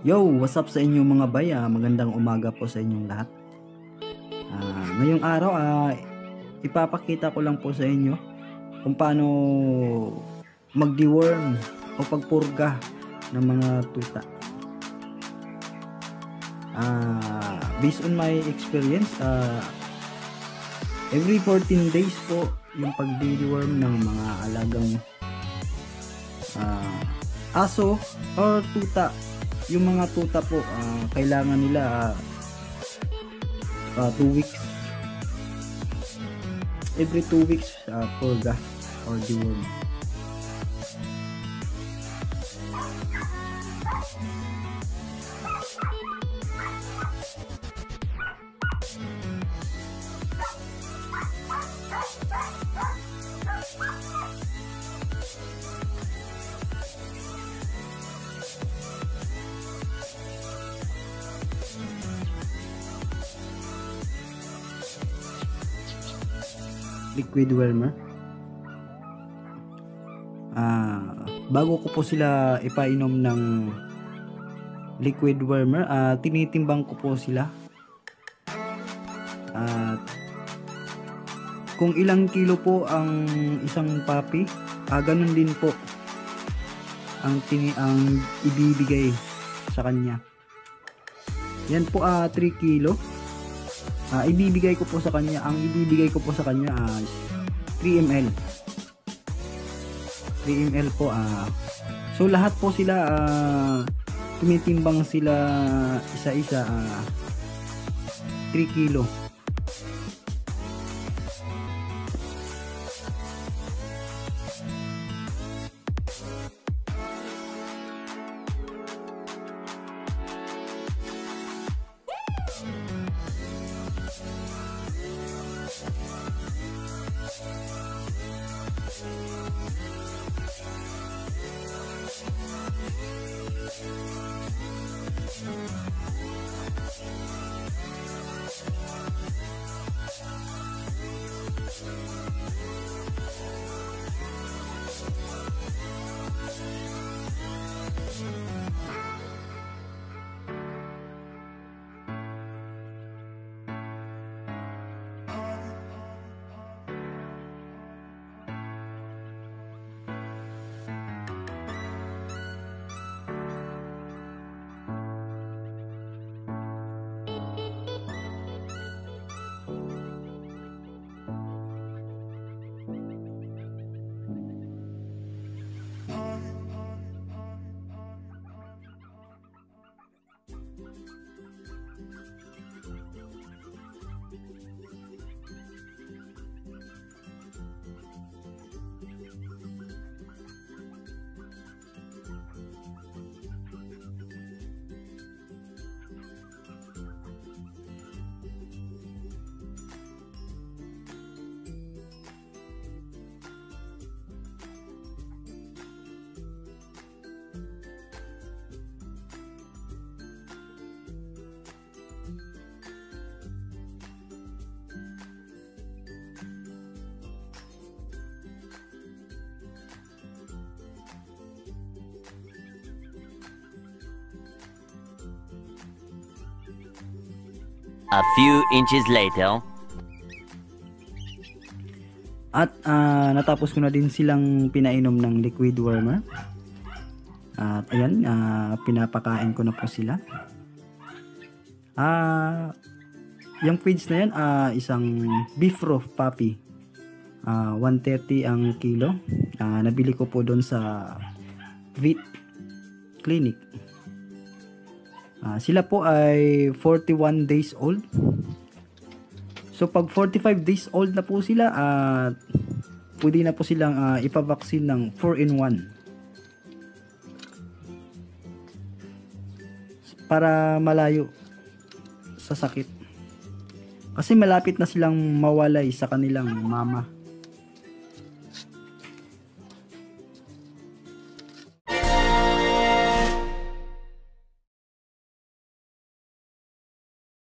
Yo, what's up sa inyo mga bay? Magandang umaga po sa inyong lahat. Ngayong araw, ipapakita ko lang po sa inyo kung paano mag-deworm o pagpurga ng mga tuta. Based on my experience, every 14 days po yung pag-deworm ng mga alagang aso or tuta. Yung mga tuta po, kailangan nila 2 weeks. Every 2 weeks, purga or deworm. Liquid wormer. Bago ko po sila ipainom ng liquid wormer, tinitimbang ko po sila at kung ilang kilo po ang isang puppy, ganun din po ang ibibigay sa kanya. Yan po 3 kilo. Ibibigay ko po sa kanya, ang ibibigay ko po sa kanya 3 ml. 3 ml po. So lahat po sila tumitimbang sila isa-isa 3 kilo. A few inches later. At natapos ko na din silang pinainom ng liquid wormer. At ayan, pinapakain ko na po sila. Yung feeds na yan, isang beef raw puppy. 130 ang kilo. Nabili ko po doon sa vet clinic. Sila po ay 41 days old. So pag 45 days old na po sila, pwede na po silang ipavaksin ng 4-in-1 para malayo sa sakit. Kasi malapit na silang mawalay sa kanilang mama.